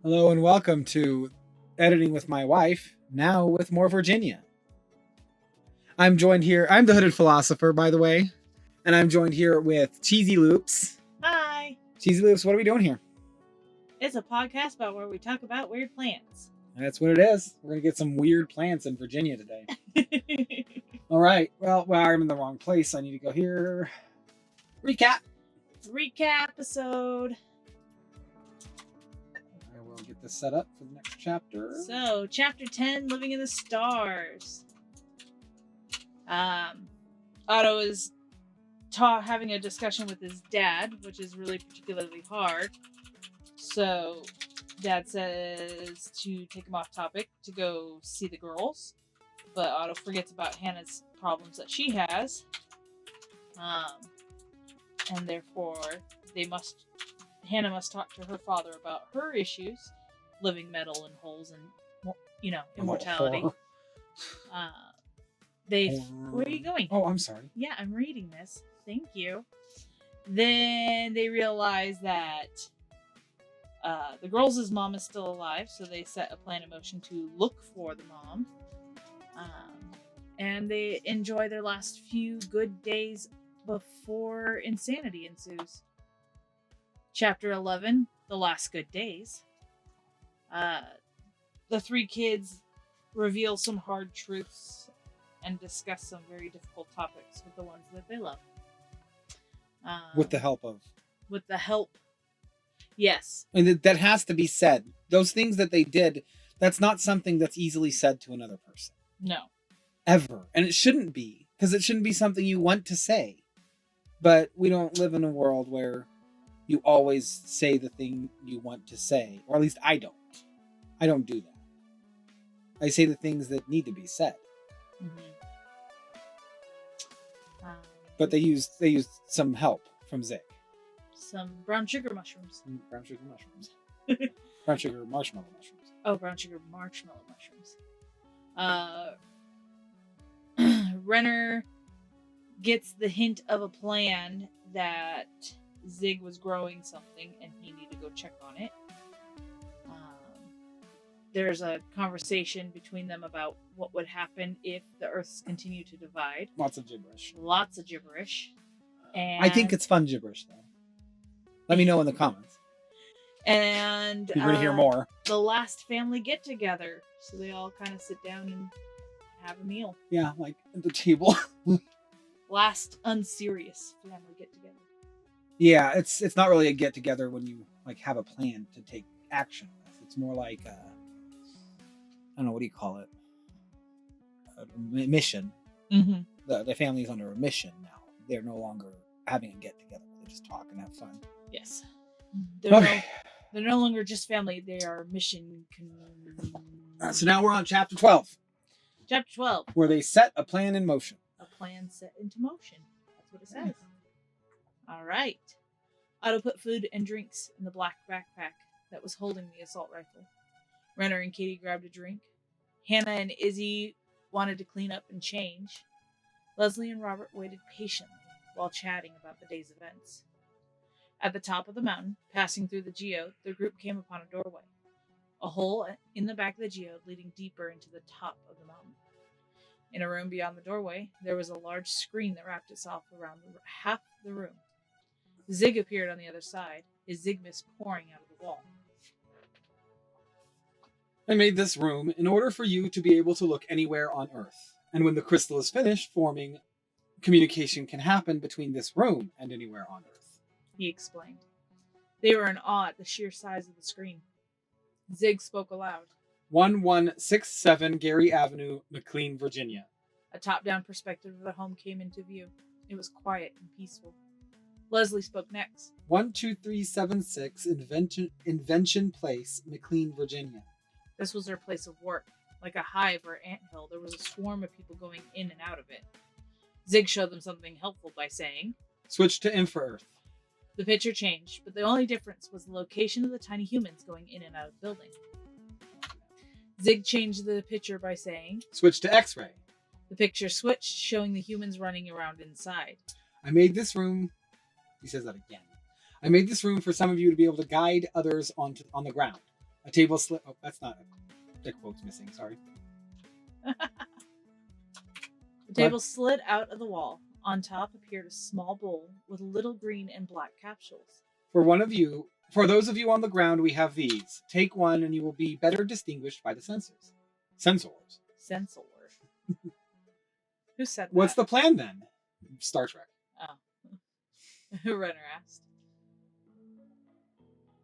Hello and welcome to Editing with My Wife, now with more Virginia. I'm joined here, I'm the Hooded Philosopher, by the way, and I'm joined here with Cheesy Loops. Hi! Cheesy Loops, what are we doing here? It's a podcast about where we talk about weird plants. That's what it is. We're going to get some weird plants in Virginia today. All right. Well, I'm in the wrong place. I need to go here. Recap episode. I will get this set up for the next chapter. So, chapter 10, Living in the Stars. Otto is having a discussion with his dad, which is really particularly hard. So, Dad says to take him off topic to go see the girls. But Otto forgets about Hannah's problems that she has. And therefore, Hannah must talk to her father about her issues, living metal in holes and, immortality. Where are you going? Oh, I'm sorry. Yeah, I'm reading this. Thank you. Then they realize that the girls' mom is still alive, so they set a plan in motion to look for the mom. And they enjoy their last few good days before insanity ensues. Chapter 11, The Last Good Days. The three kids reveal some hard truths and discuss some very difficult topics with the ones that they love. With the help of? With the help. Yes. And that has to be said. Those things that they did, that's not something that's easily said to another person. No. Ever. And it shouldn't be. Because it shouldn't be something you want to say. But we don't live in a world where you always say the thing you want to say. Or at least I don't. I don't do that. I say the things that need to be said. Mm-hmm. But they used some help from Zig. Some brown sugar mushrooms. Brown sugar mushrooms. Brown sugar marshmallow mushrooms. Oh, brown sugar marshmallow mushrooms. Renner gets the hint of a plan that Zig was growing something and he needed to go check on it. There's a conversation between them about what would happen if the Earths continue to divide. Lots of gibberish. And I think it's fun gibberish, though. Let me know in the comments. And you're going to hear more. The last family get-together. So they all kind of sit down and have a meal. Yeah, like at the table. Last unserious family get-together. Yeah, it's not really a get-together when you like have a plan to take action with. It's more like I don't know, what do you call it? A mission. Mm-hmm. The family is under a mission now. They're no longer having a get-together. They just talk and have fun. Yes. They're no longer just family. They are mission. So now we're on chapter 12. Chapter 12. Where they set a plan in motion. A plan set into motion. That's what it says. All right. Otto put food and drinks in the black backpack that was holding the assault rifle. Renner and Katie grabbed a drink. Hannah and Izzy wanted to clean up and change. Leslie and Robert waited patiently while chatting about the day's events. At the top of the mountain, passing through the geode, the group came upon a doorway. A hole in the back of the geode leading deeper into the top of the mountain. In a room beyond the doorway, there was a large screen that wrapped itself around half the room. Zig appeared on the other side, his Zig mist pouring out of the wall. I made this room in order for you to be able to look anywhere on Earth. And when the crystal is finished forming, communication can happen between this room and anywhere on Earth. He explained. They were in awe at the sheer size of the screen. Zig spoke aloud. 1167 Gary Avenue, McLean, Virginia. A top-down perspective of the home came into view. It was quiet and peaceful. Leslie spoke next. 12376 Invention Place, McLean, Virginia. This was their place of work. Like a hive or anthill, there was a swarm of people going in and out of it. Zig showed them something helpful by saying, "Switch to Infra Earth." The picture changed, but the only difference was the location of the tiny humans going in and out of the building. Zig changed the picture by saying, "Switch to X-ray." The picture switched, showing the humans running around inside. I made this room, he says that again. I made this room for some of you to be able to guide others on the ground. A table slid. Oh, that's not. The quote's missing. Sorry. The table slid out of the wall. On top appeared a small bowl with little green and black capsules. For those of you on the ground, we have these. Take one, and you will be better distinguished by the sensors. Sensors. Sensor. Who said that? What's the plan then? Star Trek. Oh. Renner asked.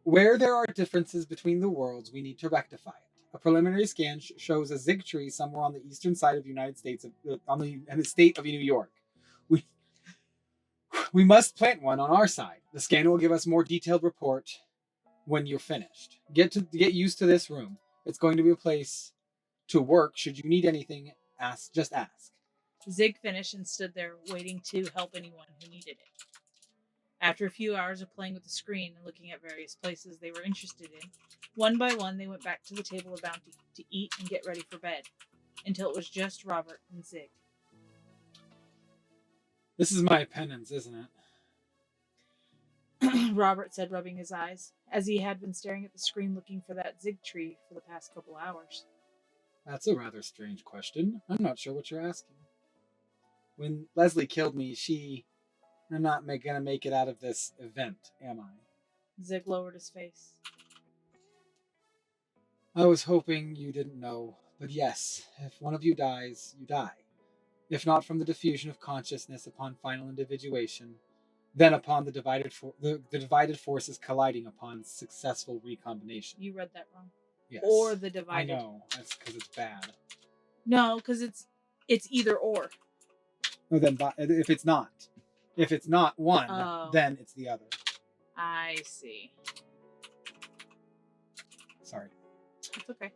Where there are differences between the worlds, we need to rectify it. A preliminary scan shows a zig tree somewhere on the eastern side of the United States, in the state of New York. We must plant one on our side. The scan will give us more detailed report when you're finished. Get used to this room. It's going to be a place to work. Should you need anything, just ask. Zig finished and stood there waiting to help anyone who needed it. After a few hours of playing with the screen and looking at various places they were interested in, one by one they went back to the table of bounty to eat and get ready for bed, until it was just Robert and Zig. This is my penance, isn't it? Robert said, rubbing his eyes, as he had been staring at the screen looking for that Zig tree for the past couple hours. That's a rather strange question. I'm not sure what you're asking. When Leslie killed me, I'm not gonna make it out of this event, am I? Zig lowered his face. I was hoping you didn't know, but yes, if one of you dies, you die. If not from the diffusion of consciousness upon final individuation, then upon the divided forces colliding upon successful recombination. You read that wrong. Yes. Or the divided. I know, that's because it's bad. No, because it's either or. No, then if it's not. If it's not one, then it's the other. I see. Sorry. It's okay.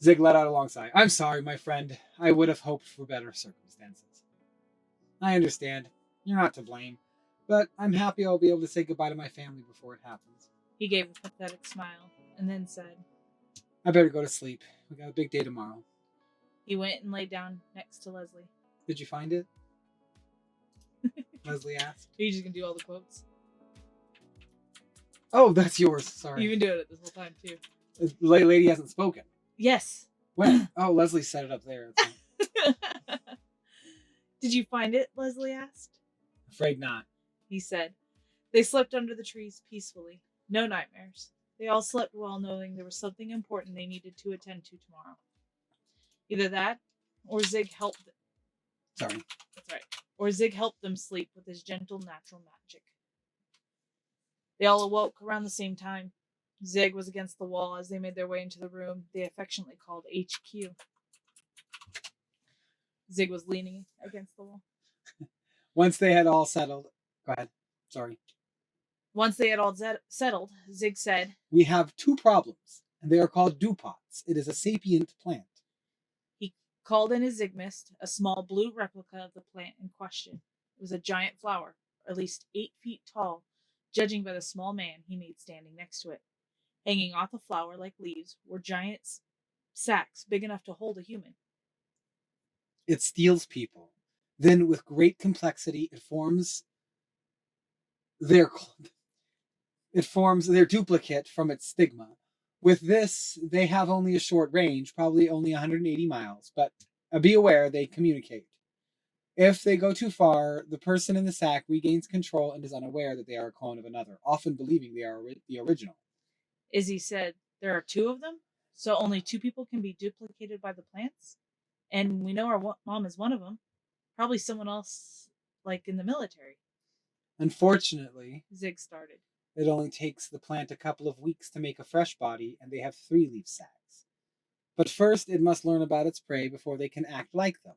Zig let out a long sigh. I'm sorry, my friend. I would have hoped for better circumstances. I understand. You're not to blame. But I'm happy I'll be able to say goodbye to my family before it happens. He gave a pathetic smile and then said, I better go to sleep. We got a big day tomorrow. He went and lay down next to Leslie. Did you find it? Leslie asked. Are you just going to do all the quotes? Oh, that's yours. Sorry. You've been doing it this whole time, too. The lady hasn't spoken. Yes. When? Oh, Leslie set it up there. Did you find it? Leslie asked. Afraid not. He said. They slept under the trees peacefully. No nightmares. They all slept well, knowing there was something important they needed to attend to tomorrow. Either that, or Zig helped them. Sorry. That's right. Or Zig helped them sleep with his gentle natural magic. They all awoke around the same time. Zig was against the wall as they made their way into the room they affectionately called HQ. Zig was leaning against the wall. Once they had all settled... Go ahead. Sorry. Once they had all settled, Zig said, We have two problems, and they are called dewpots. It is a sapient plant. He called in his Zigmist, a small blue replica of the plant in question. It was a giant flower, at least 8 feet tall, judging by the small man he made standing next to it. Hanging off the flower like leaves were giant sacks big enough to hold a human. It steals people. Then, with great complexity, it forms their duplicate from its stigma. With this, they have only a short range, probably only 180 miles, but be aware they communicate. If they go too far, the person in the sack regains control and is unaware that they are a clone of another, often believing they are the original. Izzy said, there are 2 of them, so only 2 people can be duplicated by the plants? And we know our mom is one of them. Probably someone else, like in the military. Unfortunately, Zig started. It only takes the plant a couple of weeks to make a fresh body, and they have 3 leaf sacs. But first, it must learn about its prey before they can act like them.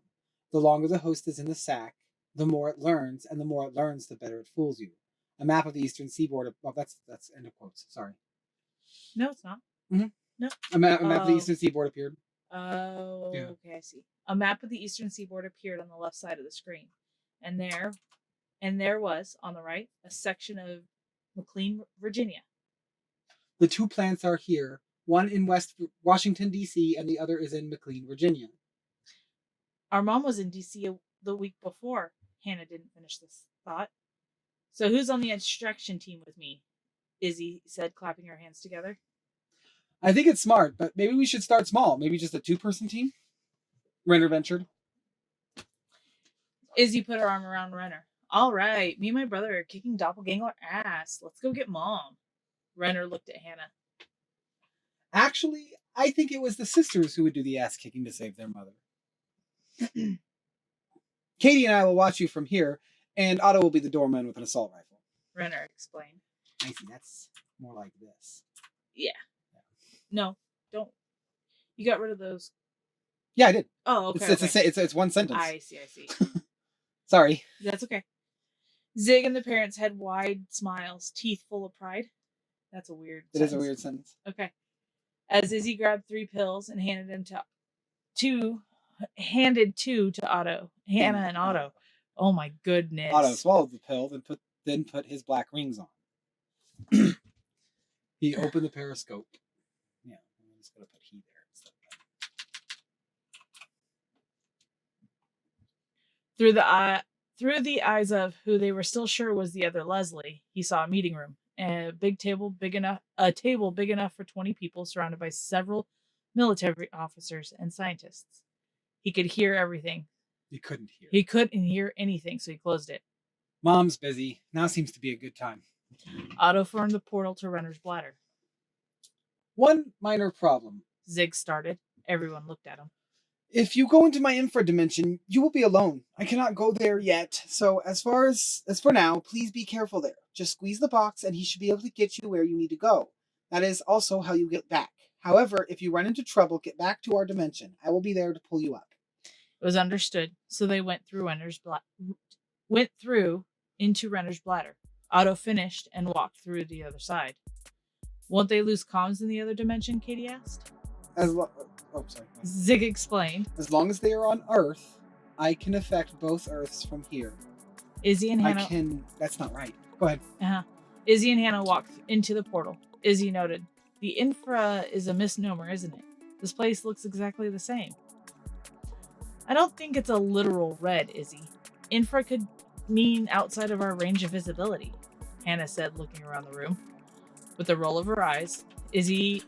The longer the host is in the sac, the more it learns, and the more it learns, the better it fools you. A map of the eastern seaboard... Oh, that's end of quotes. Sorry. No, it's not. Mm-hmm. No. A map of the eastern seaboard appeared. Oh, yeah. Okay, I see. A map of the eastern seaboard appeared on the left side of the screen. And there was, on the right, a section of McLean, Virginia. The 2 plants are here. One in Washington, D.C., and the other is in McLean, Virginia. Our mom was in D.C. the week before. Hannah didn't finish this thought. So who's on the extraction team with me? Izzy said, clapping her hands together. I think it's smart, but maybe we should start small. Maybe just a 2-person team. Renner ventured. Izzy put her arm around Renner. All right, me and my brother are kicking doppelganger ass. Let's go get Mom. Renner looked at Hannah. Actually, I think it was the sisters who would do the ass kicking to save their mother. Katie and I will watch you from here, and Otto will be the doorman with an assault rifle. Renner explained. I see, that's more like this. Yeah. No, don't. You got rid of those. Yeah, I did. Oh, okay. It's one sentence. I see. Sorry. That's okay. Zig and the parents had wide smiles, teeth full of pride. That's a weird It sentence. is a weird sentence. Okay. As Izzy grabbed 3 pills and handed two to Otto. Hannah and Otto. Oh my goodness. Otto swallowed the pill, then put his black rings on. He opened the periscope. Yeah, I'm just gonna put he there instead of Through the eyes of who they were still sure was the other Leslie, he saw a meeting room. A table big enough for 20 people, surrounded by several military officers and scientists. He could hear everything. He couldn't hear. He couldn't hear anything, so he closed it. Mom's busy. Now seems to be a good time. Otto formed the portal to Renner's bladder. One minor problem. Zig started. Everyone looked at him. If you go into my infra dimension, you will be alone. I cannot go there yet. So as for now, please be careful there. Just squeeze the box and he should be able to get you where you need to go. That is also how you get back. However, if you run into trouble, get back to our dimension. I will be there to pull you up. It was understood, so they went through into Renner's bladder. Otto finished and walked through the other side. Won't they lose comms in the other dimension? Katie asked. Zig explained. As long as they are on Earth, I can affect both Earths from here. Izzy and Hannah. That's not right. Go ahead. Izzy and Hannah walked into the portal. Izzy noted, "The Infra is a misnomer, isn't it? This place looks exactly the same." I don't think it's a literal red, Izzy. Infra could mean outside of our range of visibility, Hannah said, looking around the room. With a roll of her eyes, Izzy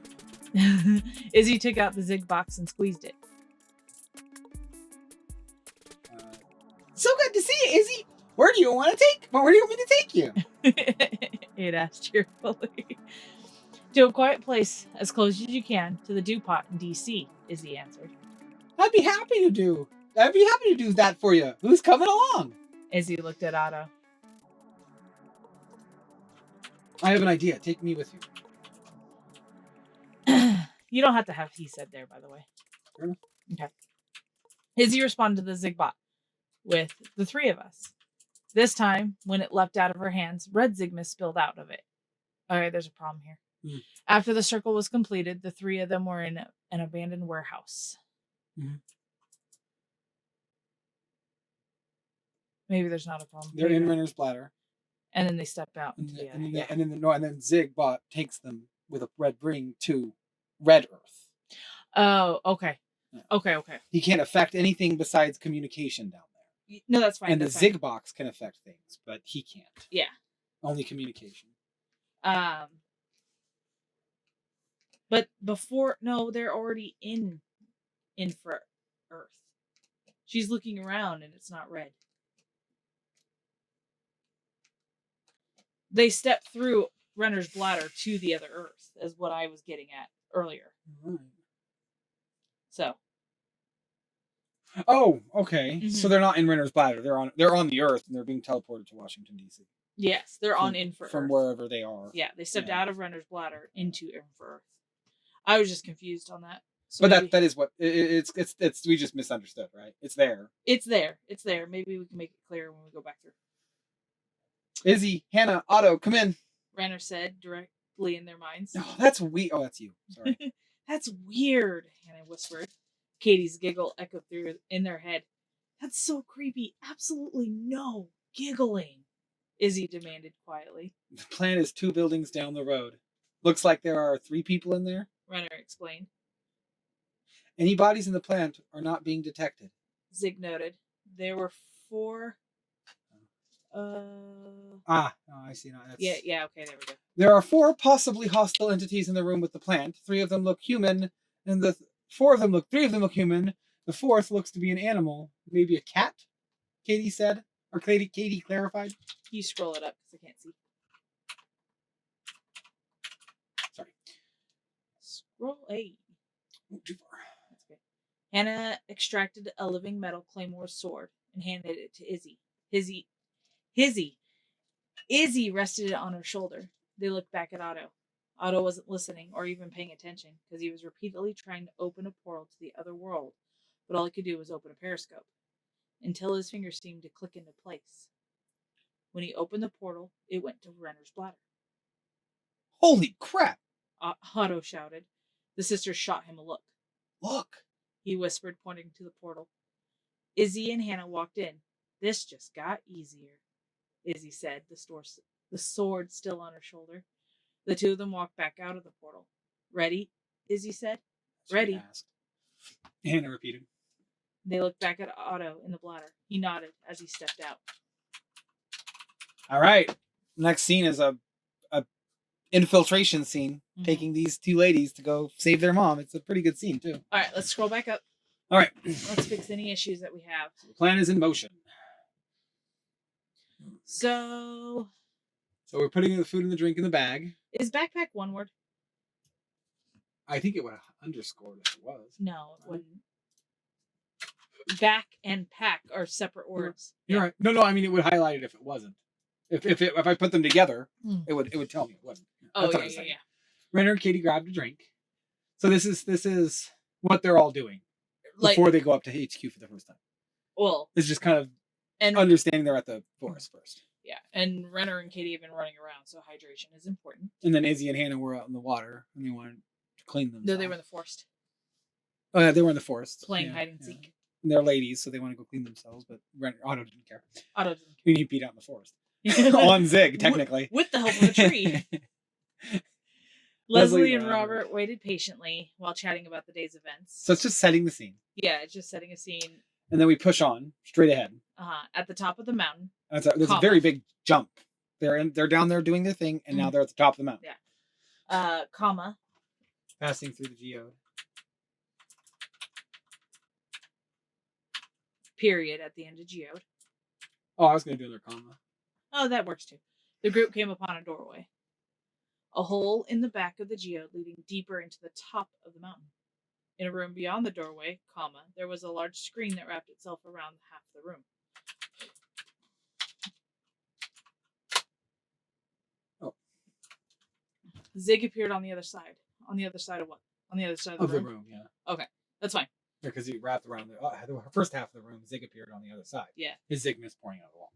took out the Zig box and squeezed it. So good to see you, Izzy. Where do you want me to take you? It asked cheerfully. To a quiet place as close as you can to the Dew Pot in DC, Izzy answered. I'd be happy to do that for you. Who's coming along? Izzy looked at Otto. I have an idea. Take me with you. You don't have to have he said there, by the way. Sure. Okay. Izzy responded to the Zigbot with the 3 of us. This time, when it leapt out of her hands, red Zigmas spilled out of it. Okay, there's a problem here. After the circle was completed, the 3 of them were in an abandoned warehouse. Mm-hmm. Maybe there's not a problem. They're in Renner's bladder. And then they step out. And then Zigbot takes them with a red ring to Red Earth. Oh, okay. Yeah. Okay. He can't affect anything besides communication down there. No, that's fine. And the Zig box can affect things, but he can't. Yeah. Only communication. But they're already in Infra Earth. She's looking around and it's not red. They step through Renner's bladder to the other Earth, is what I was getting at earlier. Mm-hmm. So. Oh, okay. Mm-hmm. So they're not in Renner's bladder. They're on the Earth and they're being teleported to Washington D.C. Yes, they're on Infra from Earth. Wherever they are. Yeah, they stepped out of Renner's bladder into Infra Earth. I was just confused on that. So but that is what it's we just misunderstood, right? It's there. It's there. Maybe we can make it clear when we go back through. Izzy, Hannah, Otto, come in. Renner said directly in their minds. Oh, that's we. Oh, that's you. Sorry. That's weird, Hannah whispered. Katie's giggle echoed through in their head. That's so creepy. Absolutely no giggling, Izzy demanded quietly. The plan is 2 buildings down the road. Looks like there are 3 people in there, Renner explained. Any bodies in the plant are not being detected. Zig noted. There were 4 Oh, I see now. That's... yeah. Okay, there we go. There are 4 possibly hostile entities in the room with the plant. 3 of them look human, and the 3 of them look human. The 4th looks to be an animal, maybe a cat. Katie said, or Katie clarified. You scroll it up because I can't see. Sorry. Scroll A. Too far. That's okay. Hannah extracted a living metal claymore sword and handed it to Izzy. Izzy rested it on her shoulder. They looked back at Otto. Otto wasn't listening or even paying attention because he was repeatedly trying to open a portal to the other world, but all he could do was open a periscope until his fingers seemed to click into place. When he opened the portal, it went to Renner's bladder. Holy crap! Otto shouted. The sisters shot him a look. Look! He whispered, pointing to the portal. Izzy and Hannah walked in. This just got easier, Izzy said, the sword still on her shoulder. The 2 of them walked back out of the portal. Ready? Izzy said. Ready. Hannah repeated. They looked back at Otto in the bladder. He nodded as he stepped out. All right. Next scene is a infiltration scene, taking these 2 ladies to go save their mom. It's a pretty good scene too. All right, let's scroll back up. All right. Let's fix any issues that we have. The plan is in motion. So we're putting the food and the drink in the bag. Is backpack one word? I think it would have underscored if it was. No, it wouldn't. Back and pack are separate words. You're right. No, I mean it would highlight it if it wasn't. If I put them together, it would tell me it wasn't. Oh yeah. Renner and Katie grabbed a drink. So this is what they're all doing before they go up to HQ for the first time. Well, it's just kind of understanding they're at the forest first. Yeah, and Renner and Katie have been running around, so hydration is important. And then Izzy and Hannah were out in the water, and they wanted to clean them. No, they were in the forest. Oh yeah, they were in the forest playing hide and seek. And they're ladies, so they want to go clean themselves. But Otto didn't care. He beat out in the forest on Zig, technically, with the help of a tree. Leslie and Robert waited patiently while chatting about the day's events. So it's just setting the scene. Yeah, it's just setting a scene. And then we push on straight ahead. At the top of the mountain. There's a very big jump. They're down there doing their thing, and now they're at the top of the mountain. Yeah. Passing through the geode. Period at the end of geode. Oh, I was going to do another comma. Oh, that works too. The group came upon a doorway. A hole in the back of the geode leading deeper into the top of the mountain. In a room beyond the doorway, there was a large screen that wrapped itself around half the room. Oh. Zig appeared on the other side. On the other side of what? On the other side of the room? The room, yeah. Okay, that's fine. Because he wrapped around the first half of the room. Zig appeared on the other side. Yeah. His Zigness pouring out of the wall.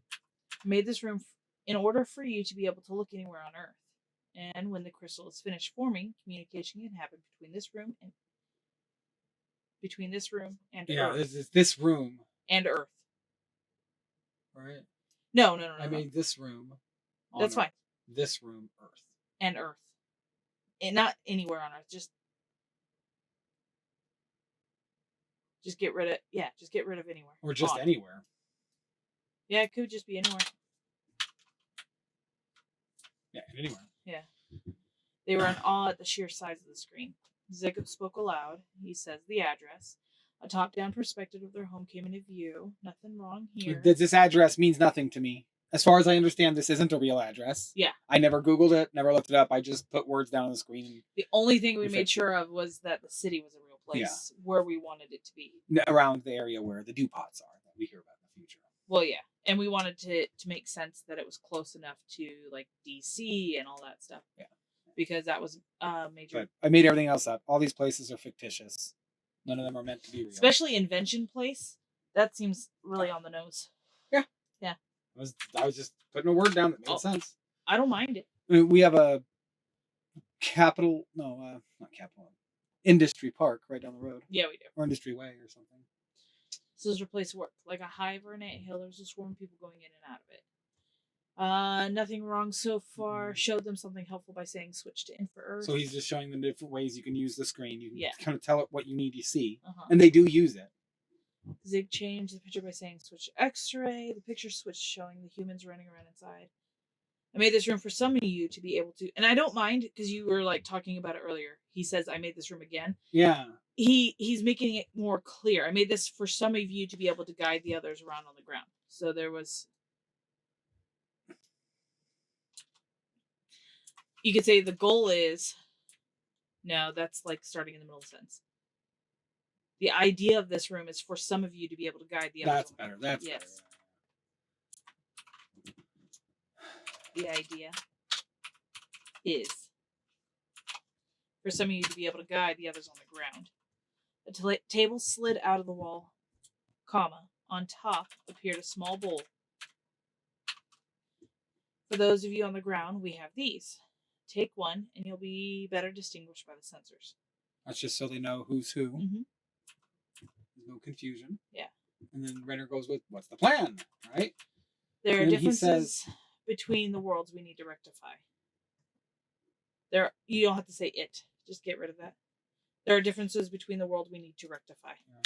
Made this room in order for you to be able to look anywhere on Earth. And when the crystal is finished forming, communication can happen between this room and Earth. Yeah, this room and Earth. Right? No. I made this room. That's fine. This room, Earth. And Earth. And not anywhere on Earth. Just get rid of anywhere. Or just anywhere. Yeah, it could just be anywhere. Yeah, anywhere. Yeah. They were in awe at the sheer size of the screen. Zig spoke aloud. He says the address. A top-down perspective of their home came into view. Nothing wrong here. This address means nothing to me. As far as I understand, this isn't a real address. Yeah. I never Googled it, never looked it up. I just put words down on the screen. The only thing we made sure of was that the city was a real place where we wanted it to be. Around the area where the Dupots are that we hear about in the future. Well, yeah. And we wanted to make sense that it was close enough to, like, DC and all that stuff. Yeah. Because that was major. But I made everything else up. All these places are fictitious. None of them are meant to be real. Especially Invention Place. That seems really on the nose. Yeah. Yeah. I was just putting a word down that made sense. I don't mind it. I mean, we have a Industry Park right down the road. Yeah, we do. Or Industry Way or something. So this place worked. Like a hive or an anthill, there's a swarm of people going in and out of it. Nothing wrong so far. Showed them something helpful by saying switch to Infra Earth. So he's just showing them different ways you can use the screen. You can kind of tell it what you need to see. Uh-huh. And they do use it. Zig changed the picture by saying switch to X-ray. The picture switched, showing the humans running around inside. I made this room for some of you to be able to, and I don't mind because you were like talking about it earlier. He says I made this room again. Yeah. He's making it more clear. I made this for some of you to be able to guide the others around on the ground. So there was, you could say the goal is, no, that's like starting in the middle of the sentence. The idea of this room is for some of you to be able to guide the others. That's better. That's yes. better. The idea is for some of you to be able to guide the others on the ground. A table slid out of the wall, comma. On top appeared a small bowl. For those of you on the ground, we have these. Take one, and you'll be better distinguished by the sensors. That's just so they know who's who. Mm-hmm. There's no confusion. Yeah. And then Renner goes with, what's the plan? Right? There are And differences between the worlds we need to rectify. You don't have to say it. Just get rid of that. There are differences between the world we need to rectify. Yeah.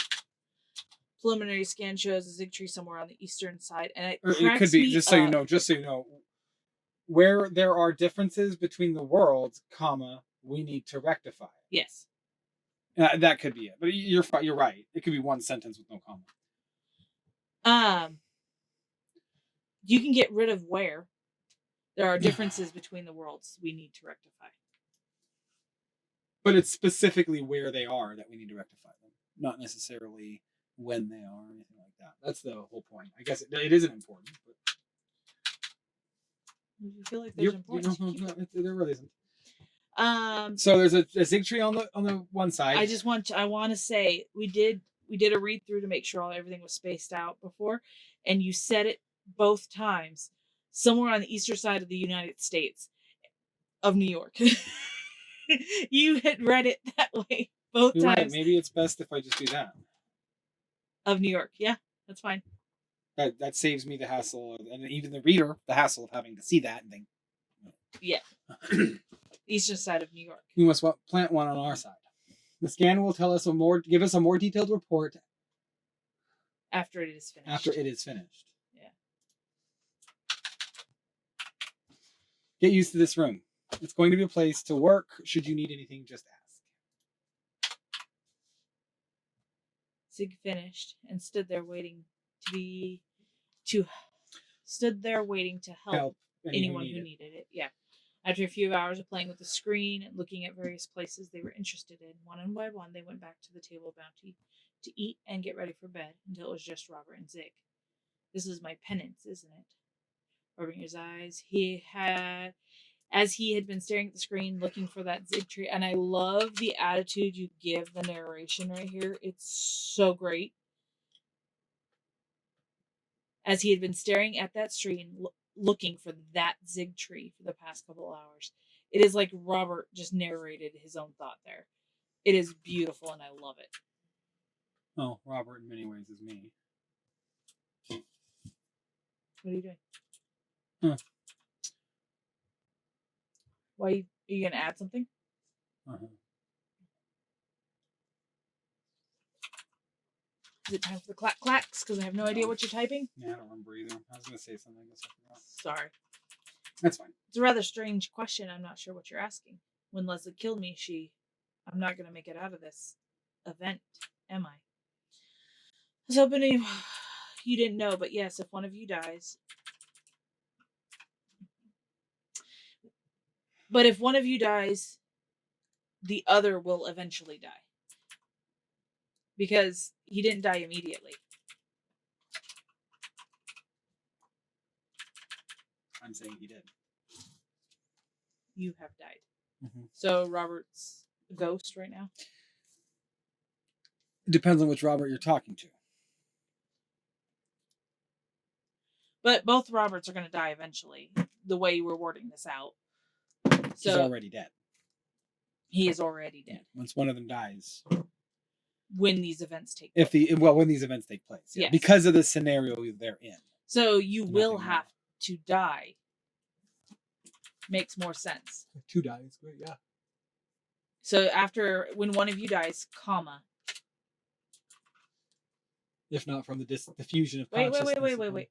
Preliminary scan shows a Zig tree somewhere on the eastern side, and it could be just so you know, where there are differences between the worlds, comma, we need to rectify. Yes. That could be it, but you're right. It could be one sentence with no comma. You can get rid of where there are differences between the worlds we need to rectify. But it's specifically where they are that we need to rectify them, not necessarily when they are or anything like that. That's the whole point. I guess it isn't important. But you feel like there's importance. There really isn't. So there's a Zig tree on the one side. I want to say we did a read through to make sure everything was spaced out before, and you said it both times, somewhere on the eastern side of the United States of New York. You had read it that way both times. Right. Maybe it's best if I just do that. Of New York, yeah, that's fine. That saves me the hassle, and even the reader the hassle of having to see that and think. Yeah. Eastern side of New York. We must plant one on our side. The scan will give us a more detailed report after it is finished. Yeah. Get used to this room. It's going to be a place to work. Should you need anything, just ask. Zig finished and stood there waiting to help anyone who needed it. Yeah. After a few hours of playing with the screen and looking at various places they were interested in, one by one, they went back to the table of bounty to eat and get ready for bed until it was just Robert and Zig. This is my penance, isn't it? Rubbing his eyes, as he had been staring at the screen looking for that Zig tree. And I love the attitude you give the narration right here. It's so great. As he had been staring at that screen looking for that Zig tree for the past couple of hours. It is like Robert just narrated his own thought there. It is beautiful and I love it. Oh, Robert in many ways is me. What are you doing? Huh. Why are you going to add something? Uh-huh. Is it time for the clacks? Because I have no idea what you're typing. Yeah, I don't remember either. I was going to say something. Sorry. That's fine. It's a rather strange question. I'm not sure what you're asking. When Leslie killed me, I'm not going to make it out of this event, am I? I was hoping you didn't know, but yes, if one of you dies. But if one of you dies, the other will eventually die. Because he didn't die immediately. I'm saying he did. You have died. Mm-hmm. So Robert's a ghost right now? It depends on which Robert you're talking to. But both Roberts are going to die eventually, the way we're wording this out. So, he's already dead. He is already dead. Once one of them dies. When these events take place. When these events take place. Yeah. Yes. Because of the scenario they're in. So you will have to die. Makes more sense. 2 dies, great, yeah. So when one of you dies, comma, If not from the diffusion of Wait, consciousness. wait.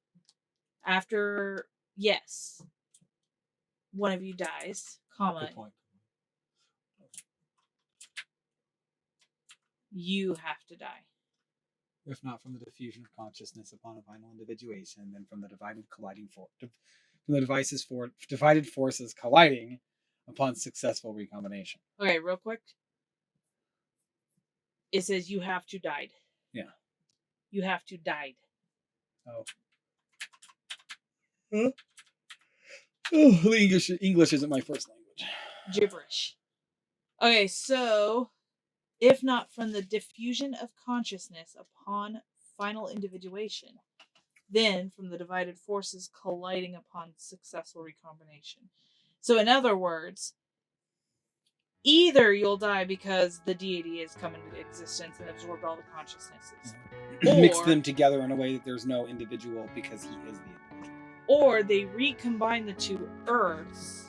After, yes, one of you dies, comma, Good point. you have to die. If not from the diffusion of consciousness upon a final individuation, then from the divided forces colliding upon successful recombination. Okay, real quick. It says you have to died. Yeah. You have to died. Oh. Huh? Oh, English isn't my first language. Gibberish. Okay, so if not from the diffusion of consciousness upon final individuation, then from the divided forces colliding upon successful recombination. So, in other words, either you'll die because the deity has come into existence and absorbed all the consciousnesses, Mix them together in a way that there's no individual because he is the individual. Or they recombine the two Earths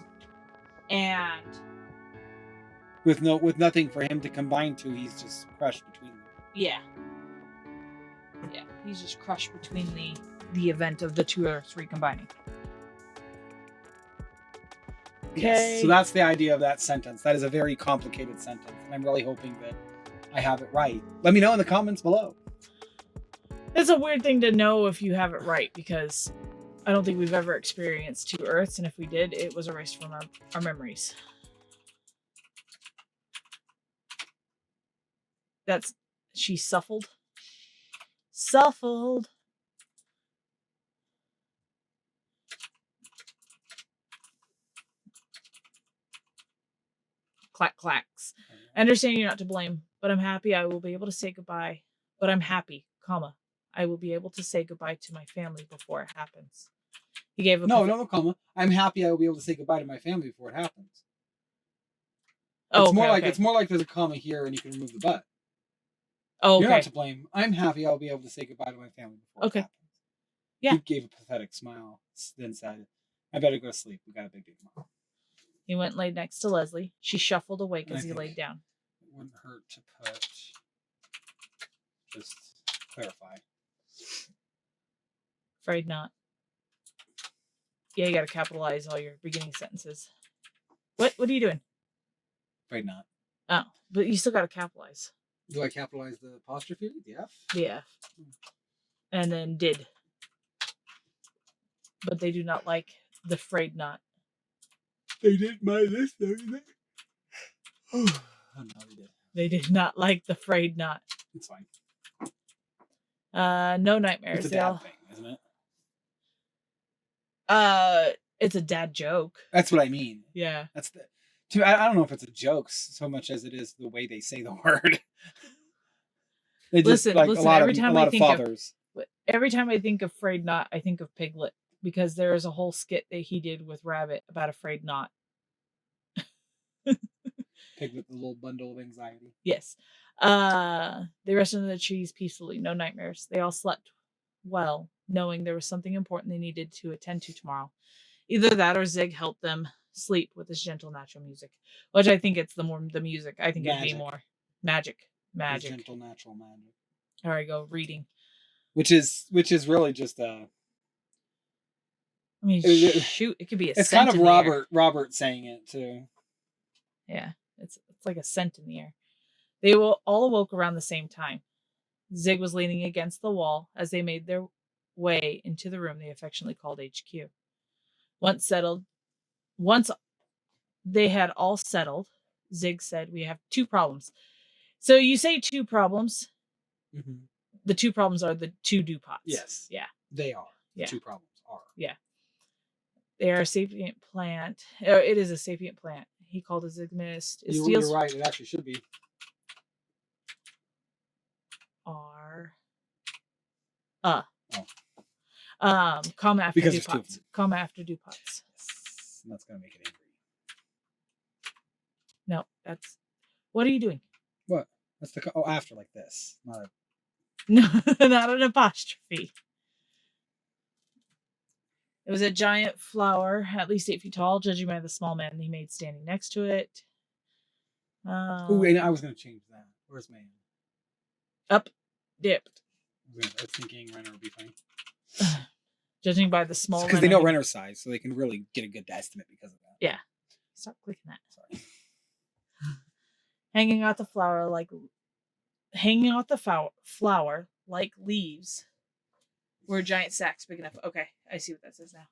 and with nothing for him to combine to, he's just crushed between them. Yeah, he's just crushed between the event of the two Earths recombining. Okay. Yes, so that's the idea of that sentence. That is a very complicated sentence, and I'm really hoping that I have it right. Let me know in the comments below. It's a weird thing to know if you have it right, because I don't think we've ever experienced two Earths, and if we did, it was erased from our memories. She suffled. Suffled. Clack clacks. I understand you're not to blame, but I'm happy I will be able to say goodbye. But I'm happy, comma. I will be able to say goodbye to my family before it happens. He gave a no, comma. I'm happy I will be able to say goodbye to my family before it happens. It's more like there's a comma here and you can remove the but. Oh, okay. You're not to blame. I'm happy I'll be able to say goodbye to my family before it happens. Yeah. He gave a pathetic smile, then said, I better go to sleep. We got a big day tomorrow. He went and laid next to Leslie. She shuffled awake as he laid down. It wouldn't hurt to just clarify. Afraid not. Yeah, you gotta capitalize all your beginning sentences. What are you doing? Afraid not. Oh, but you still gotta capitalize. Do I capitalize the apostrophe? The F? The F. And then did. But they do not like the afraid not. They did my list, though, didn't they? Oh, no, they did. They did not like the afraid not. It's fine. No nightmares. It's a dad thing, isn't it? It's a dad joke. That's what I mean. Yeah. That's I don't know if it's a joke so much as it is the way they say the word. They just listen, a lot every of time fathers. Every time I think of Afraid Not, I think of Piglet, because there is a whole skit that he did with Rabbit about Afraid Not. Piglet, the little bundle of anxiety. Yes. They rested in the trees peacefully, no nightmares. They all slept well, knowing there was something important they needed to attend to tomorrow. Either that or Zig helped them sleep with his gentle natural music, which I think it's the music. I think it'd be more magic. His gentle natural magic. There I go, reading. Which is really just I mean, shoot, it could be a it's scent kind of Robert saying it too. Yeah, it's like a scent in the air. They all awoke around the same time. Zig was leaning against the wall as they made their way into the room they affectionately called HQ. Once they had all settled, Zig said, "We have two problems." So you say two problems. Mm-hmm. The two problems are the two dew pots. Yes. Yeah. They are. The yeah. two problems are. Yeah. They are a sapient plant. It is a sapient plant. He called it Zigmist. You're right. It actually should be. Comma after because dew pots. Comma after dew pots. Yes. And that's gonna make it angry. No, that's. What are you doing? What? That's after like this. No, not an apostrophe. It was a giant flower, at least 8 feet tall, judging by the small man he made standing next to it. And I was going to change that. Where's man? Up, dipped. I was thinking Renner would be funny. Judging by the small. Because they know Renner's size, so they can really get a good estimate because of that. Yeah. Stop clicking that. Sorry. Hanging out the flower like leaves were giant sacks big enough. Okay, I see what that says now.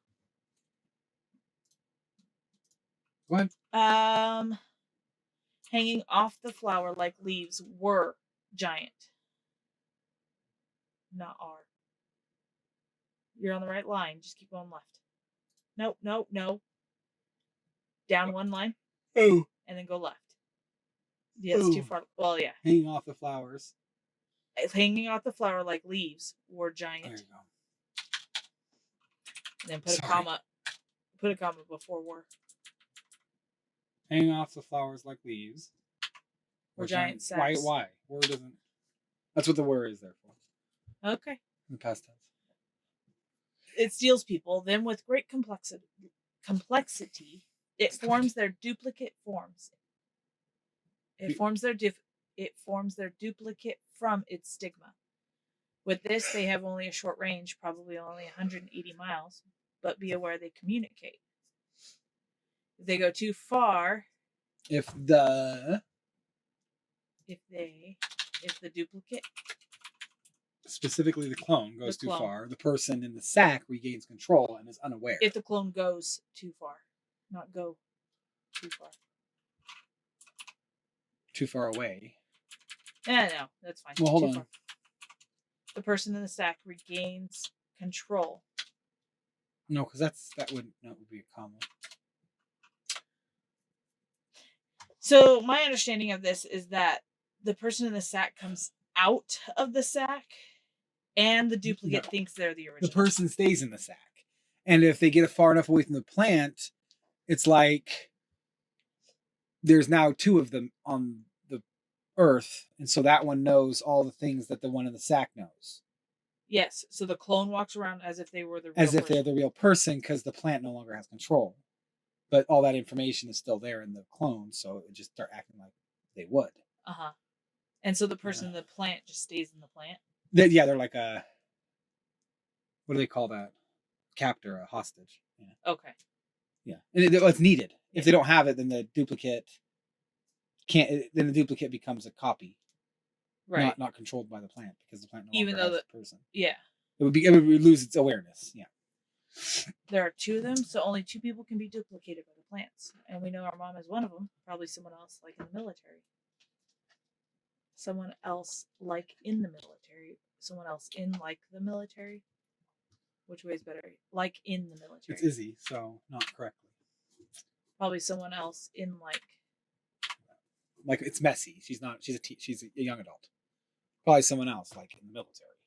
What? Hanging off the flower like leaves were giant. Not are. You're on the right line. Just keep going left. No. Down one line. Oh. And then go left. Yeah, it's too far. Well, yeah. Hanging off the flowers. Hanging off the flower like leaves were giant. There you go. And then put a comma. Put a comma before were. Hanging off the flowers like leaves. Were giant sacks. Why? Were doesn't. That's what the were is there for. Okay. In the past tense. It steals people. Then with great complexity, it forms their duplicate forms. It forms their duplicate from its stigma. With this, they have only a short range, probably only 180 miles, but be aware they communicate. If they go too far, if the duplicate, specifically the clone, goes too far, the person in the sack regains control and is unaware. If the clone goes too far, not go too far. Too far away. Yeah, no, that's fine. Well, hold on. Far. The person in the sack regains control. No, because that would be a comma. So my understanding of this is that the person in the sack comes out of the sack, and the duplicate thinks they're the original. The person stays in the sack, and if they get far enough away from the plant, it's like there's now two of them on the earth, and so that one knows all the things that the one in the sack knows. Yes, so the clone walks around as if they were the real as if person. they're the real person, because the plant no longer has control. But all that information is still there in the clone, so it just start acting like they would. Uh-huh. And so the person in the plant just stays in the plant? They're like a... What do they call that? Captor, a hostage. Yeah. Okay. Yeah. And it's needed. If they don't have it, then the duplicate can't... Then the duplicate becomes a copy. Right. Not controlled by the plant, because the plant no Even longer though has the person. Yeah. It would lose its awareness. Yeah. There are two of them, so only two people can be duplicated by the plants. And we know our mom is one of them. Probably someone else, like in the military. Someone else, like in the military. Someone else in, like, the military. Which way is better? Like in the military. It's Izzy, so not correctly. Probably someone else in, like... Like, it's messy. She's a young adult. Probably someone else, like, in the military.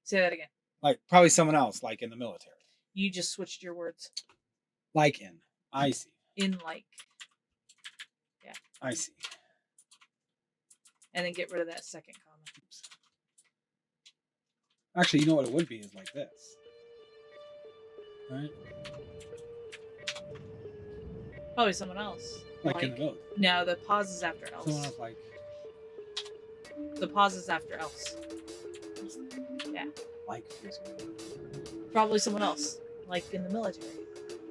Say that again. Like, probably someone else, like, in the military. You just switched your words. Like in. I see. In, like. Yeah. I see. And then get rid of that second comma. Oops. Actually, you know what it would be is like this. Right? Probably someone else. Like in the military. No, the pause is after else. Someone else, like... The pause is after else. Yeah. Like. Probably someone else. Like in the military.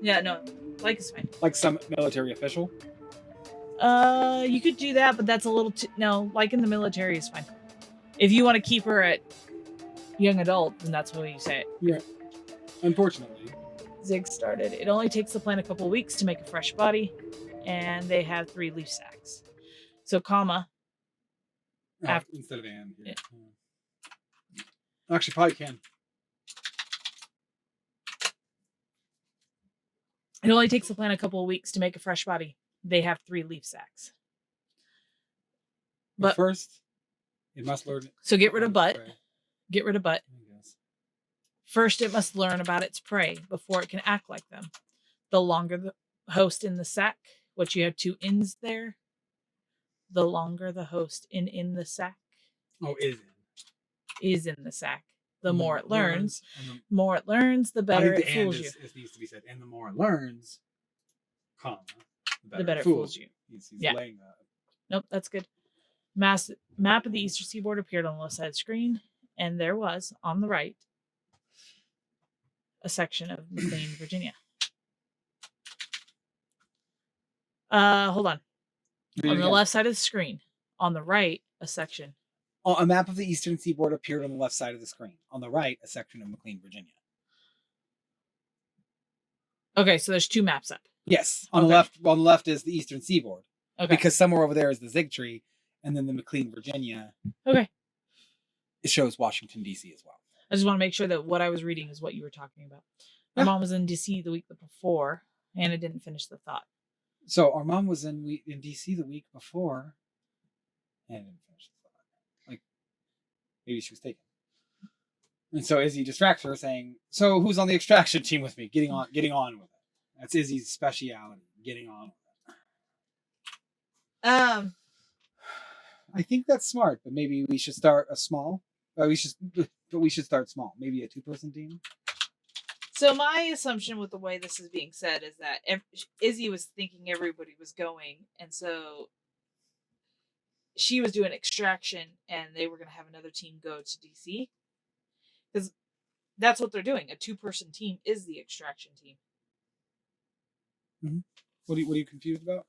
Yeah, no. Like is fine. Like some military official? You could do that, but that's a little too... No, like in the military is fine. If you want to keep her at young adult, then that's the way you say it. Yeah. Unfortunately. Zig started. It only takes the plant a couple weeks to make a fresh body, and they have 3 leaf sacs. So, comma. Instead of and. Yeah. Actually, probably can. It only takes the plant a couple of weeks to make a fresh body. They have 3 leaf sacs. But first, it must learn. So get rid of but. Get rid of but. First, it must learn about its prey before it can act like them. The longer the host in the sac, which you have 2 ins there, the longer the host in the sac. Oh, is in the sac. The more it learns, the better it fools you. It needs to be said, and the more it learns, comma, the better it fools you. He's laying that. Nope, that's good. Map of the eastern seaboard appeared on the left side of the screen, and there was on the right a section of McLean, Virginia. Hold on. Read it On the again. left side of the screen, on the right, a section. A map of the eastern seaboard appeared on the left side of the screen. On the right, a section of McLean, Virginia. Okay, so there's 2 maps up. Yes, on the left is the eastern seaboard. Okay. Because somewhere over there is the Zig tree, and then the McLean, Virginia. Okay. It shows Washington, D.C. as well. I just want to make sure that what I was reading is what you were talking about. My mom was in D.C. the week before, and I didn't finish the thought. So our mom was in D.C. the week before, and I didn't finish the thought. Like, maybe she was taken. And so Izzy distracts her, saying, "So who's on the extraction team with me? Getting on with it." That's Izzy's speciality, getting on with it. I think that's smart, but maybe we should start a small. We should start small. Maybe a 2-person team. So my assumption with the way this is being said is that Izzy was thinking everybody was going, and so she was doing extraction, and they were going to have another team go to DC, because that's what they're doing. A 2-person team is the extraction team. Mm-hmm. What are you confused about?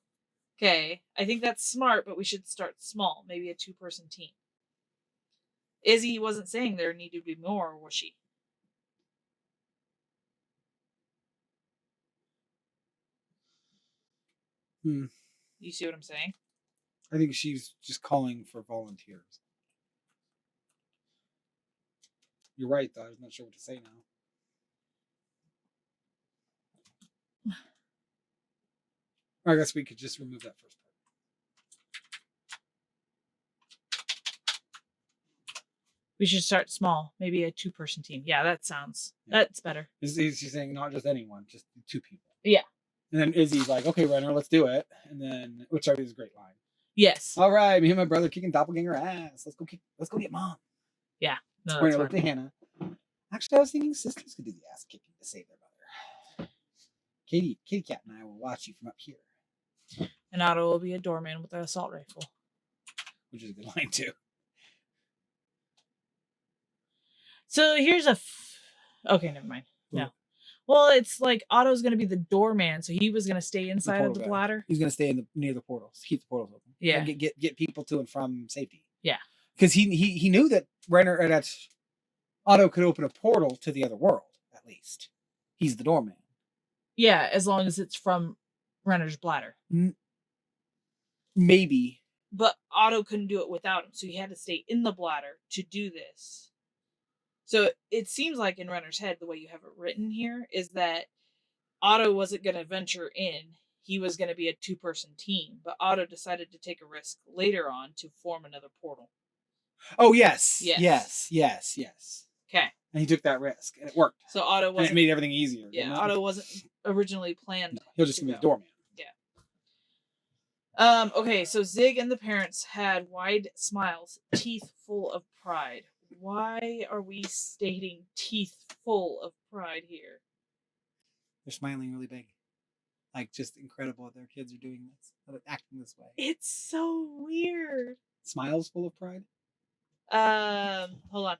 Okay, I think that's smart, but we should start small. Maybe a 2-person team. Izzy wasn't saying there needed to be more, was she? You see what I'm saying? I think she's just calling for volunteers. You're right, though. I'm not sure what to say now. I guess we could just remove that first part. We should start small. Maybe a 2-person team. Yeah, that's better. She's saying not just anyone, just 2 people. Yeah. And then Izzy's like, "Okay, Renner, let's do it." And then, which I think is a great line. Yes. All right, me and my brother kicking doppelganger ass. Let's go get mom. Yeah. No, Renner looked at Hannah. Actually, I was thinking sisters could do the ass kicking to save their mother. Kitty Cat and I will watch you from up here. And Otto will be a doorman with an assault rifle. Which is a good line, too. So here's okay, never mind. No. Well, it's like Otto's going to be the doorman, so he was going to stay inside of the bladder. He's going to stay near the portals. Keep the portals open. Yeah. And get people to and from safety. Yeah. Because he knew that that Otto could open a portal to the other world, at least. He's the doorman. Yeah, as long as it's from Renner's bladder. Maybe. But Otto couldn't do it without him, so he had to stay in the bladder to do this. So it seems like in Renner's head, the way you have it written here, is that Otto wasn't going to venture in. He was going to be a 2-person team, but Otto decided to take a risk later on to form another portal. Oh, yes. Yes. Yes. Okay. And he took that risk, and it worked. So Otto wasn't... And it made everything easier. Yeah, Otto wasn't originally planned. No, he'll just be the doorman. Yeah. Okay, so Zig and the parents had wide smiles, teeth full of pride. Why are we stating teeth full of pride here? They're smiling really big. Like, just incredible that their kids are doing this, acting this way. It's so weird. Smiles full of pride? Hold on.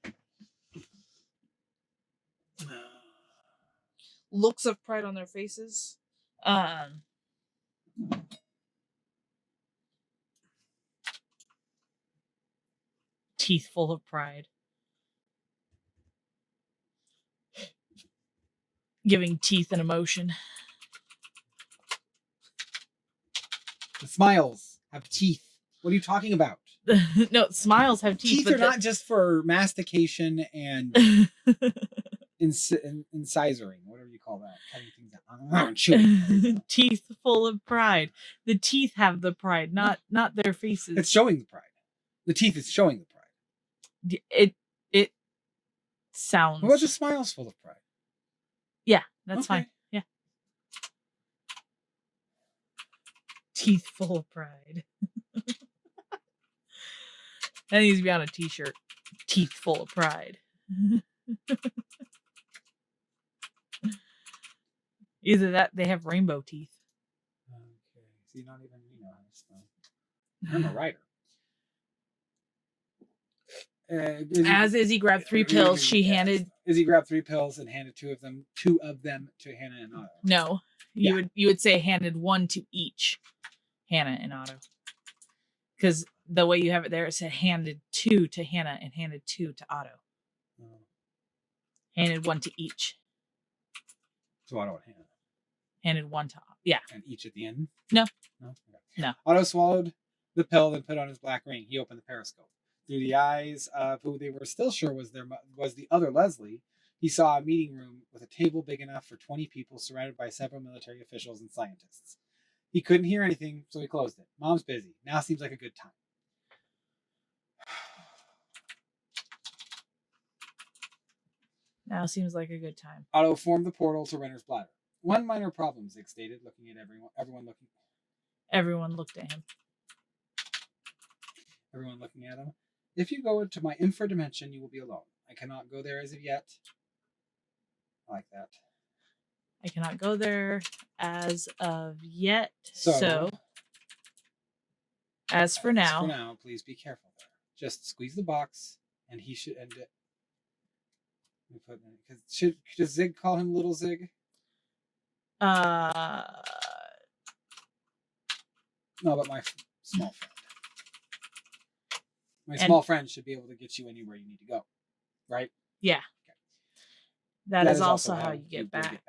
Looks of pride on their faces. Teeth full of pride. Giving teeth an emotion. The smiles have teeth. What are you talking about? No, smiles have teeth. Teeth are not just for mastication and incisoring, whatever you call that. Cutting things out. Chewing. Teeth full of pride. The teeth have the pride, not their faces. It's showing the pride. The teeth is showing the pride. It sounds. What about just smiles full of pride? Yeah, that's fine. Yeah. Teeth full of pride. That needs to be on a t-shirt. Teeth full of pride. Either that, they have rainbow teeth. Okay. See, not even how to spell. I'm a writer. As Izzy grabbed 3 pills, she handed. Izzy grabbed 3 pills and handed two of them to Hannah and Otto. No, you would say handed 1 to each, Hannah and Otto, because the way you have it there, it said handed 2 to Hannah and handed 2 to Otto. Oh. Handed 1 to each. To Otto and Hannah. Handed 1 to And each at the end. No. Okay. No. Otto swallowed the pill, then put on his black ring. He opened the periscope. Through the eyes of who they were still sure was the other Leslie, he saw a meeting room with a table big enough for 20 people surrounded by several military officials and scientists. He couldn't hear anything, so he closed it. Mom's busy. Now seems like a good time. Now seems like a good time. Otto formed the portal to Renner's bladder. One minor problem, Zig stated, looking at everyone. Everyone looked at him. Everyone looking at him. If you go into my Infra dimension, you will be alone. I cannot go there as of yet. I like that. I cannot go there as of yet. So as for now, please be careful there. Just squeeze the box, and he should end it. Does Zig call him Little Zig? No, but my small friend. Small friend should be able to get you anywhere you need to go, right? Yeah. Okay. That is also how you get back.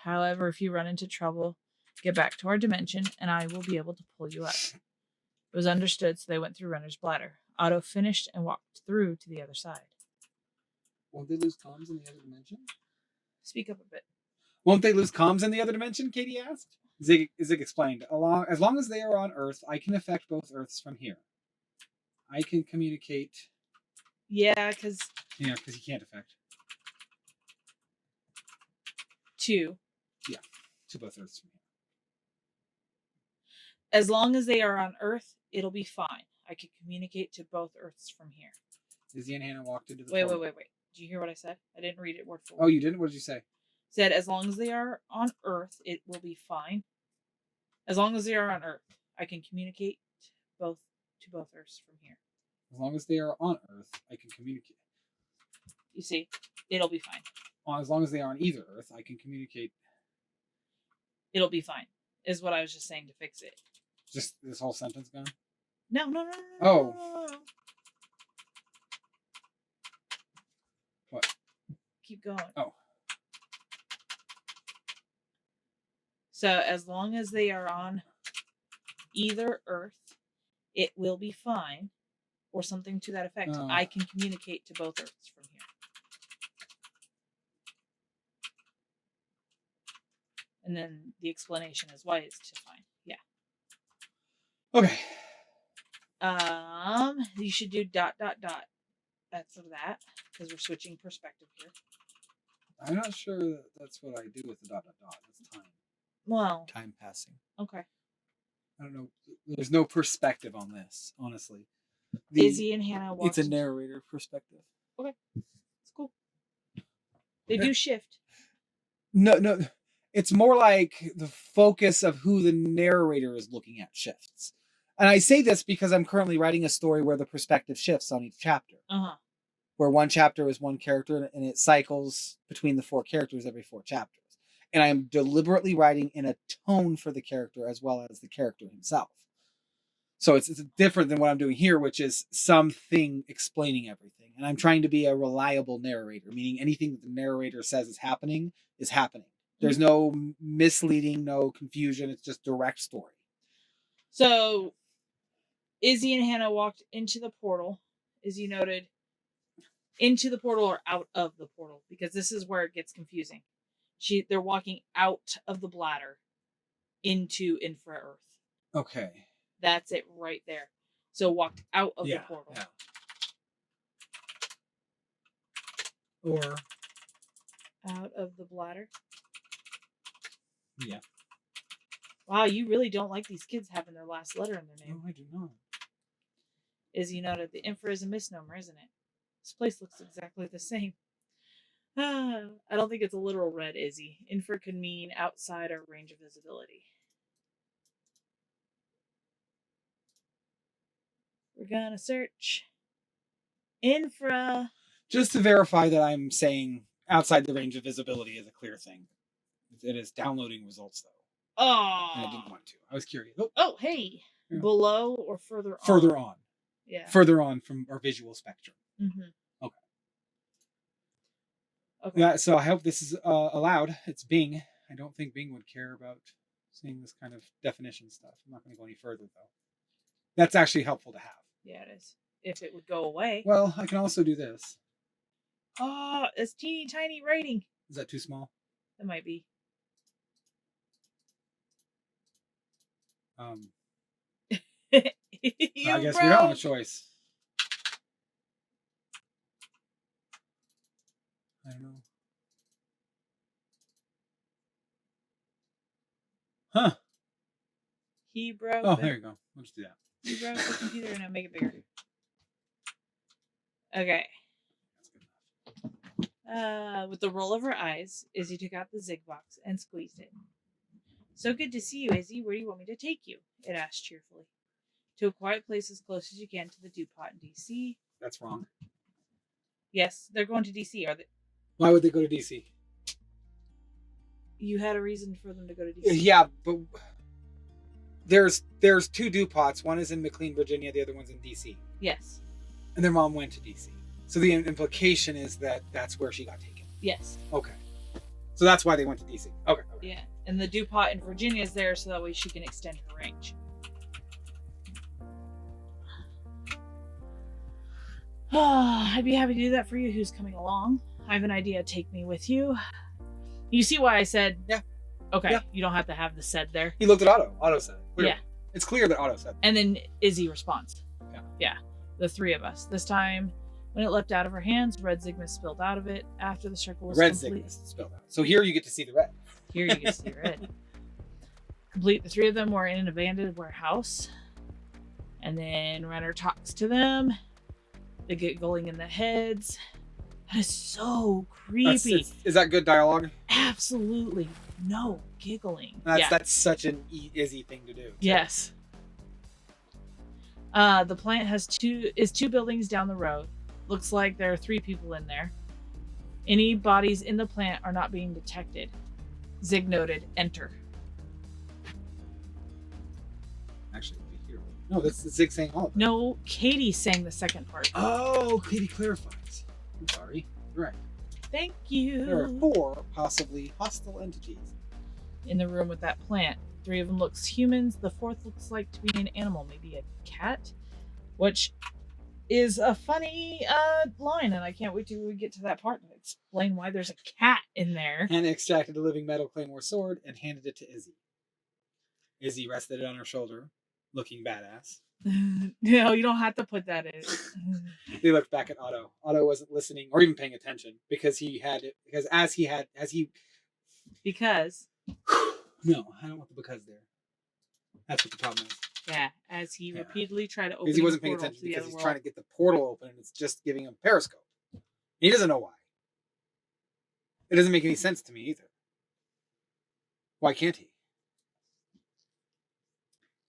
However, if you run into trouble, get back to our dimension, and I will be able to pull you up. It was understood, so they went through Renner's bladder. Otto finished and walked through to the other side. Won't they lose comms in the other dimension? Speak up a bit. Won't they lose comms in the other dimension? Katie asked. Zig explained. As long as they are on Earth, I can affect both Earths from here. I can communicate. Yeah, because he can't affect. To both Earths from here. As long as they are on Earth, it'll be fine. I can communicate to both Earths from here. Izzy and Hannah walked into the Wait. Did you hear what I said? I didn't read it word for word. Oh, you didn't? What did you say? Said, as long as they are on Earth, it will be fine. As long as they are on Earth, I can communicate to both Earths from here. As long as they are on Earth, I can communicate. You see, it'll be fine. As long as they are on either Earth, I can communicate. It'll be fine, is what I was just saying to fix it. Just this whole sentence gone? No. Oh. What? Keep going. Oh. So as long as they are on either Earth, it will be fine, or something to that effect. Oh. I can communicate to both Earths from here. And then the explanation is why it's fine. Yeah. Okay. You should do ... That's for that, because we're switching perspective here. I'm not sure that's what I do with the ... That's time. Well. Time passing. Okay. I don't know. There's no perspective on this, honestly. Izzy and Hannah walked. It's a narrator perspective. Okay. It's cool. They do shift. No. It's more like the focus of who the narrator is looking at shifts. And I say this because I'm currently writing a story where the perspective shifts on each chapter. Uh-huh. Where one chapter is one character and it cycles between the 4 characters every 4 chapters. And I am deliberately writing in a tone for the character as well as the character himself. So it's different than what I'm doing here, which is something explaining everything. And I'm trying to be a reliable narrator, meaning anything that the narrator says is happening is happening. There's no misleading, no confusion. It's just direct story. So Izzy and Hannah walked into the portal, Izzy noted, into the portal or out of the portal, because this is where it gets confusing. They're walking out of the bladder into Infra Earth. Okay. That's it right there. So walked out of the portal. Yeah. Or out of the bladder. Yeah. Wow, you really don't like these kids having their last letter in their name. No, I do not. Izzy noted, the Infra is a misnomer, isn't it? This place looks exactly the same. I don't think it's a literal red, Izzy. Infra could mean outside our range of visibility. We're gonna search. Infra. Just to verify that I'm saying outside the range of visibility is a clear thing. It is downloading results, though. Oh. And I didn't want to. I was curious. Oh, hey. Yeah. Below or further on? Further on. Yeah. Further on from our visual spectrum. Mm-hmm. Okay. Yeah, so I hope this is allowed. It's Bing. I don't think Bing would care about seeing this kind of definition stuff. I'm not going to go any further, though. That's actually helpful to have. Yeah, it is. If it would go away. Well, I can also do this. Oh, it's teeny tiny writing. Is that too small? It might be. I guess we don't have a choice. I don't know. Huh. He broke. Oh, there you go. Let's do that. He broke the computer and I make it bigger. Okay. With the roll of her eyes, Izzy took out the zig box and squeezed it. So good to see you, Izzy. Where do you want me to take you? It asked cheerfully. To a quiet place as close as you can to the DuPont in D.C. That's wrong. Yes, they're going to D.C. Are they? Why would they go to D.C.? You had a reason for them to go to D.C. Yeah, but there's two DuPonts. One is in McLean, Virginia. The other one's in D.C. Yes. And their mom went to D.C. So the implication is that that's where she got taken. Yes. Okay. So that's why they went to D.C. Okay. Yeah, and the DuPont in Virginia is there so that way she can extend her range. I'd be happy to do that for you. Who's coming along? I have an idea. Take me with you. You see why I said... Yeah. Okay, yeah. You don't have to have the said there. He looked at Otto. Otto said it. Clearly. Yeah. It's clear that Otto said it. And then Izzy responds. Yeah. Yeah. The three of us. This time, when it leapt out of her hands, red Zygmus spilled out of it after the circle was complete. Red Zygmus spilled out. So here you get to see the red. Here you get to see red. Complete. The three of them were in an abandoned warehouse. And then Renner talks to them. They get going in the heads. That is so creepy. Is that good dialogue? Absolutely. No giggling. That's such an Izzy thing to do. Too. Yes. The plant has two buildings down the road. Looks like there are 3 people in there. Any bodies in the plant are not being detected. Zig noted, enter. Actually, here. No, that's Zig saying all of it. No, Katie sang the second part. Oh, Katie clarifies. I'm sorry. You're right. Thank you. There are 4 possibly hostile entities in the room with that plant. 3 of them looks humans. The 4th looks like to be an animal, maybe a cat, which is a funny line, and I can't wait till we get to that part and explain why there's a cat in there. Hannah extracted a living metal claymore sword and handed it to Izzy. Izzy rested it on her shoulder, looking badass. No, you don't have to put that in. They looked back at Otto. Otto wasn't listening or even paying attention because no, I don't want the because there. That's what the problem is. Yeah, as he repeatedly tried to open because he wasn't paying attention because he's trying to get the portal open and it's just giving him periscope. He doesn't know why. It doesn't make any sense to me either. Why can't he?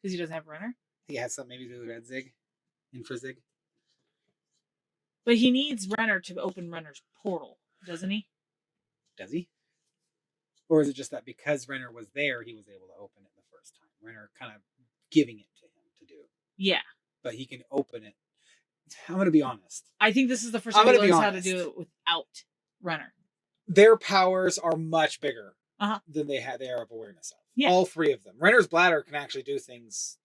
Because he doesn't have Renner? He has some maybe the red Zig. Infra Zig. But he needs Renner to open Renner's portal, doesn't he? Does he? Or is it just that because Renner was there, he was able to open it the first time? Renner kind of giving it to him to do. Yeah. But he can open it. I'm going to be honest. I think this is the first time he learns how to do it without Renner. Their powers are much bigger than they are of awareness of. Yeah. All 3 of them. Renner's bladder can actually do things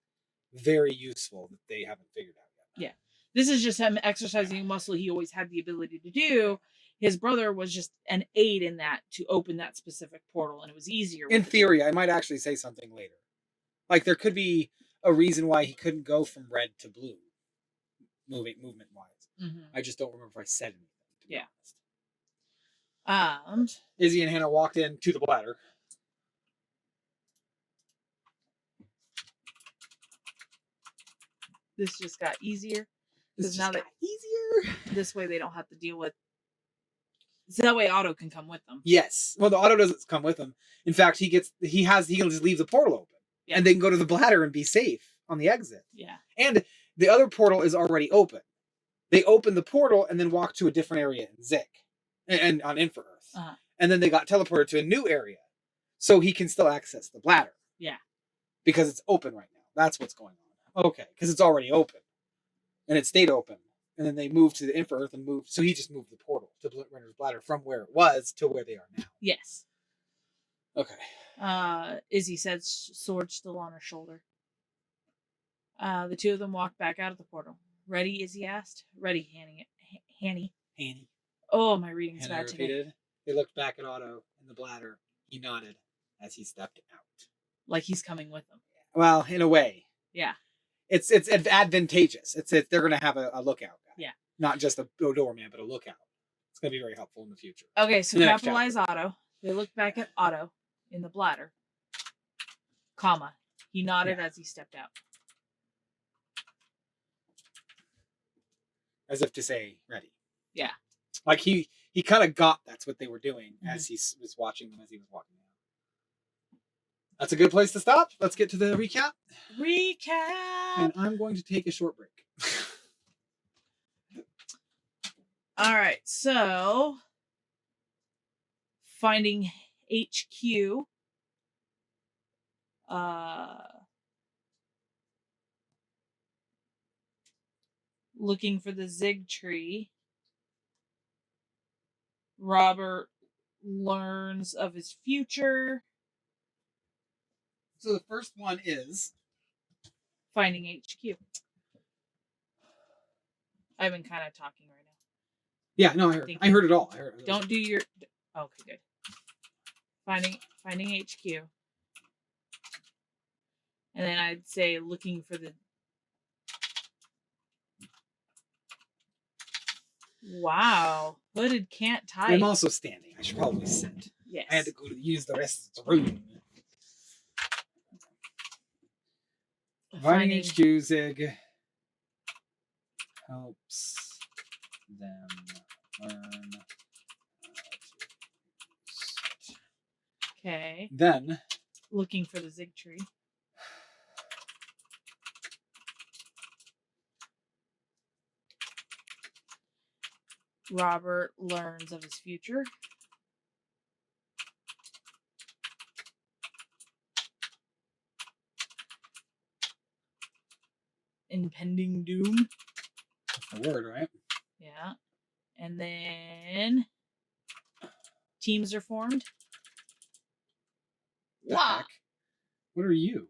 very useful that they haven't figured out yet. Yeah. This is just him exercising a muscle he always had the ability to do. His brother was just an aid in that to open that specific portal, and it was easier. In theory, I might actually say something later. Like, there could be a reason why he couldn't go from red to blue, movement-wise. Mm-hmm. I just don't remember if I said anything, to be honest. Izzy and Hannah walked in to the bladder. This just got easier. This way they don't have to deal with. So that way Otto can come with them. Yes. Well, the Otto doesn't come with them. In fact, he can just leave the portal open. Yeah. And they can go to the bladder and be safe on the exit. Yeah. And the other portal is already open. they opened the portal and then walked to a different area in Zig and on Infra Earth. And then they got teleported to a new area. So he can still access the bladder. Yeah. Because it's open right now. That's what's going on. Okay. Because it's already open. And it stayed open. And then they moved to the Infra Earth and moved. So he just moved the portal to Renner's bladder from where it was to where they are now. Yes. Okay. Izzy said, sword still on her shoulder. The two of them walked back out of the portal. Ready? Izzy asked. Ready, Hanny. Oh, my reading's bad today. They looked back at Otto in the bladder. He nodded as he stepped out. Like he's coming with them. Well, in a way. Yeah. It's advantageous. They're gonna have a lookout guy. Yeah. Not just a doorman, but a lookout. It's gonna be very helpful in the future. Okay, so capitalize Otto. They looked back at Otto in the bladder. Comma. He nodded as he stepped out. As if to say, ready. Yeah. Like he kind of got that's what they were doing as he was watching them as he was walking out. That's a good place to stop. Let's get to the recap. And I'm going to take a short break. All right, so finding HQ. Looking for the Zig tree. Robert learns of his future. So the first one is finding HQ. I've been kind of talking right now. Yeah, no, I heard it all. Don't do your. Okay, good. Finding HQ, and then I'd say looking for the. Wow, hooded can't type. I'm also standing. I should probably sit. Yes. I had to go to use the rest of the room. Finding HQ, Zig helps them learn how to use it. Okay. Then looking for the Zig tree. Robert learns of his future. Impending doom. That's a word, right? Yeah. And then teams are formed. The heck? What are you?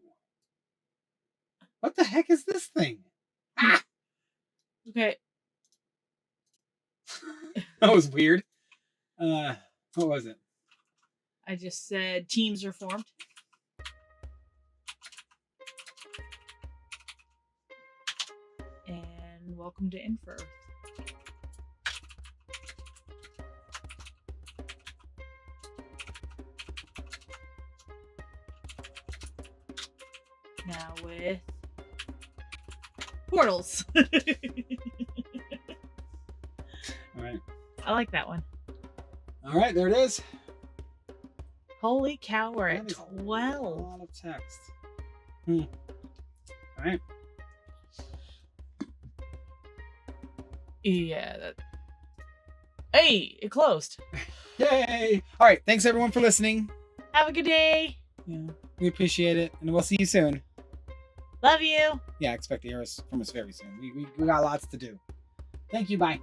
What the heck is this thing? Ah! Okay. That was weird. What was it? I just said teams are formed. And welcome to Infra Earth. Now with portals. All right. I like that one. All right, there it is. Holy cow, we're at 12. A lot of text. All right. Yeah. Hey, it closed. Yay! All right, thanks everyone for listening. Have a good day. Yeah, we appreciate it, and we'll see you soon. Love you. Yeah, expect to hear from us very soon. We got lots to do. Thank you. Bye.